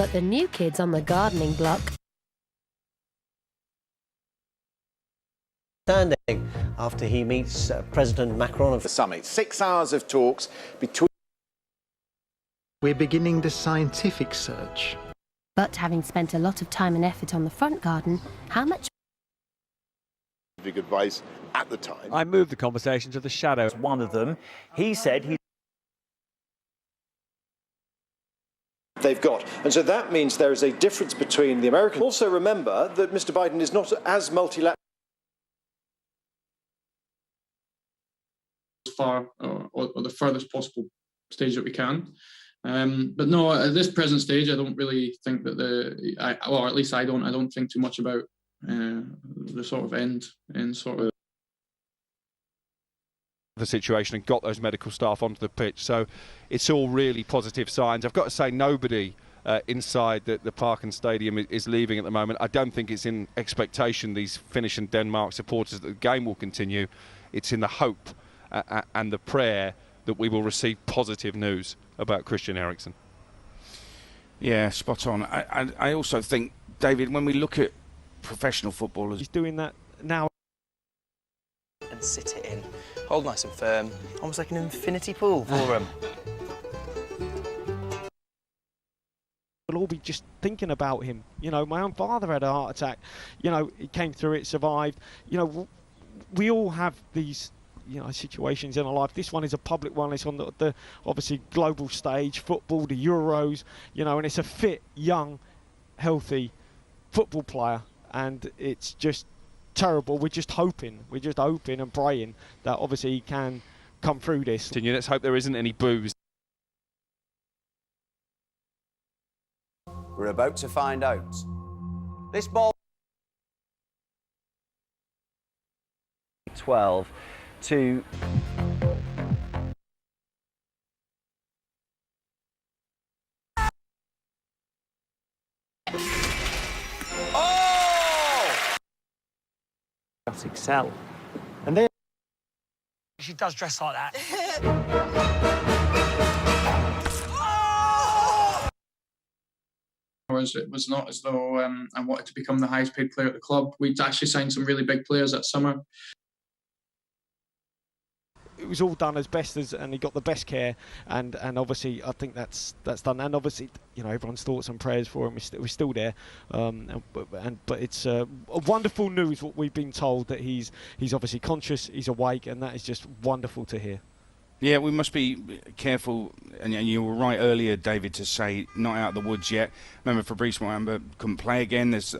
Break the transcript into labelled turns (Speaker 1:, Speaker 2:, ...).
Speaker 1: But the new kids on the gardening block
Speaker 2: Standing after he meets President Macron of
Speaker 3: the summit. 6 hours of talks between.
Speaker 4: We're beginning the scientific search.
Speaker 1: But having spent a lot of time and effort on the front garden, how much
Speaker 3: Advice at the time.
Speaker 5: I moved the conversation to the shadows.
Speaker 6: One of them, he said he.
Speaker 7: They've got. And so that means there is a difference between the Americans. Also remember that Mr. Biden is not as multilateral.
Speaker 8: As far or the furthest possible stage that we can. But no, at this present stage, I don't really think that or at least I don't think too much about the sort of end sort of
Speaker 5: The situation and got those medical staff onto the pitch, so it's all really positive signs. I've got to say, nobody inside the Park and Stadium is leaving at the moment. I don't think it's in expectation, these Finnish and Denmark supporters, that the game will continue. It's in the hope and the prayer that we will receive positive news about Christian Eriksen.
Speaker 9: Yeah, spot on. I also think, David, when we look at professional footballers,
Speaker 5: he's doing that now.
Speaker 10: And sit it in, hold nice and firm, almost like an infinity pool for him.
Speaker 5: We'll all be just thinking about him. You know, my own father had a heart attack. You know, he came through it, survived. You know, we all have these, you know, situations in our life. This one is a public one. It's on the obviously global stage, football, the Euros, you know, and it's a fit, young, healthy football player, and it's just terrible. We're just hoping and praying that obviously he can come through this. Let's hope there isn't any boos.
Speaker 11: We're about to find out. This ball
Speaker 6: 12 to.
Speaker 11: Oh!
Speaker 6: Excel. And then
Speaker 10: She does dress like that.
Speaker 8: it was not as though I wanted to become the highest paid player at the club. We'd actually signed some really big players that summer.
Speaker 5: It was all done as best as, and he got the best care, and obviously I think that's done. And obviously, you know, everyone's thoughts and prayers for him we're still there. But it's wonderful news what we've been told, that he's obviously conscious, he's awake, and that is just wonderful to hear.
Speaker 9: yeah, we must be careful, and you were right earlier, David, to say not out of the woods yet. Remember, Fabrice Muamba couldn't play again. There's